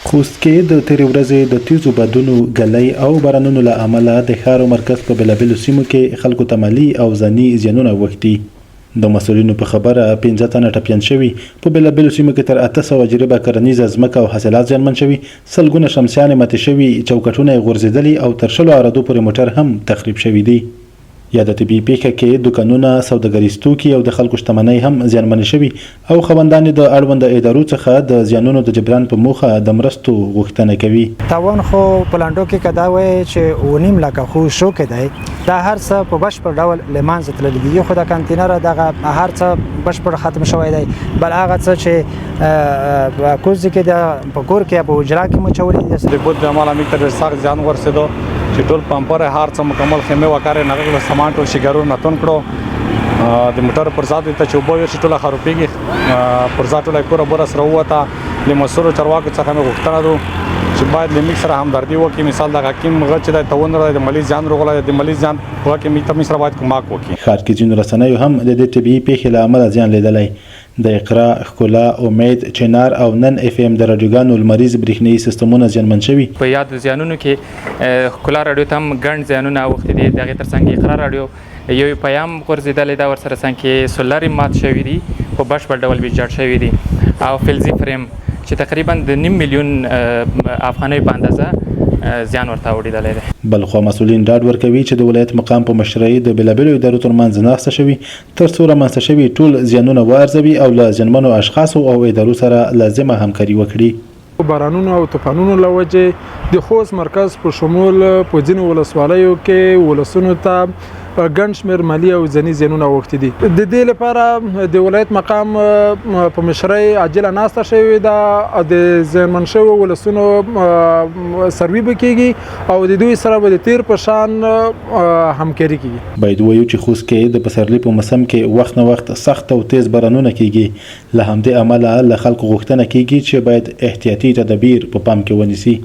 خوست کې د تېرې ورځې د تیزو بادونو ګلۍ او بارانونو له امله د ښار او مرکز په بېلابېلو سیمو کې خلکو ته مالي او ځاني زیانونه اوښتي د مسؤلینو په خبره 15 تنه ټپیان شوي په بېلابېلو سیمو کې تر 800 جریبه کرنیزه ځمکه او حاصلات زیانمن شوي سلګونه شمسیانې ماتې شوي چوکټونه یې غورځېدلي او تر 100 عرادو پورې موټر هم تخریب شوي دي یا د طبي پیښه کې دوکانونه سوداګریز توکي او د خلکو شتمنۍ هم زیانمنې شوي او خاوندان د اړونده ادارو څخه د زیانونو د جبران په موخه د مرستو غوښتنه کوي. تاوان خو په لاندو کې کدا وای چې 9 لکه خو شو کېدای دا هر څه په بشپړ ډول لمانځه تللی دي خو د کانتینر دغه هر څه بشپړ ختم شوی دی بل هغه څه چې کوز کې د پکور کې په اجرا کې مچولې دي د بود عمل امیر سخت ځان ورسېدو چې ټول پمپر هر څه مکمل خیمه وکړي نغله سامان ټول شګرو نتون کړو د موټر پر ذات ته چې وبو ورشي ټول خروپیږي پر ذات ټول کور بر سره وته د مسورو چرواکو څخه مې غوښتنه ده چې باید له میک سره همدردي وکړي مثال د حکیم غچ د توندر د مالی ځان روغله د مالی ځان په کې میته مې سره باید کومک وکړي. ښار کې ځینو رسنیو هم د دې طبي پیښې له امله زیان لیدلی د اقرا ښکلا امید چنار او نن اف ام د رادیوګانو لمریز برېښنایي سیستمونه زیانمن شوي په یاد زیانونو کې ښکلا رادیو ته هم ګڼ زیانونه اوښتي دي دغې تر څنګ اقرا رادیو یو پیام غورځېدلی دا ورسره څنګ کې سولر مات شوي دي په بشپړ ډول ویجاړ شوي دي او فلزي فریم چې تقریبا د 9 میلیون افغانۍ په اندازه زیان ورته اوریدلی دی. بل خو مسؤلین ډاډ ورکوي چې د ولایت مقام په مشرۍ د بېلابېلو ادارو ترمنځ ناسته شوي تر څو رامنځته شوي ټول زیانونه وارزوي او له زیانمنو اشخاصو او ادارو سره لازمه همکاري وکړي. بارانونو او طوفانونو له وجې د خوست مرکز په شمول په ځینو ولسوالیو کې ولسونو ته ګڼ شمېر مالي او ځاني زیانونه اوښتي دي. د دې لپاره د ولایت مقام په مشرۍ عاجله ناسته شوې ده د زیانمن شویو ولسونو سروي به کېږي او د دوی سره به د تیر په شان همکاري کېږي. باید ووایو چې خوست کې د پسرلي په موسم کې وخت نه وخت سخت او تیز بارانونه کېږي له همدې امله له خلکو غوښتنه کېږي چې باید احتیاطي تدابیر په پام کې ونیسي.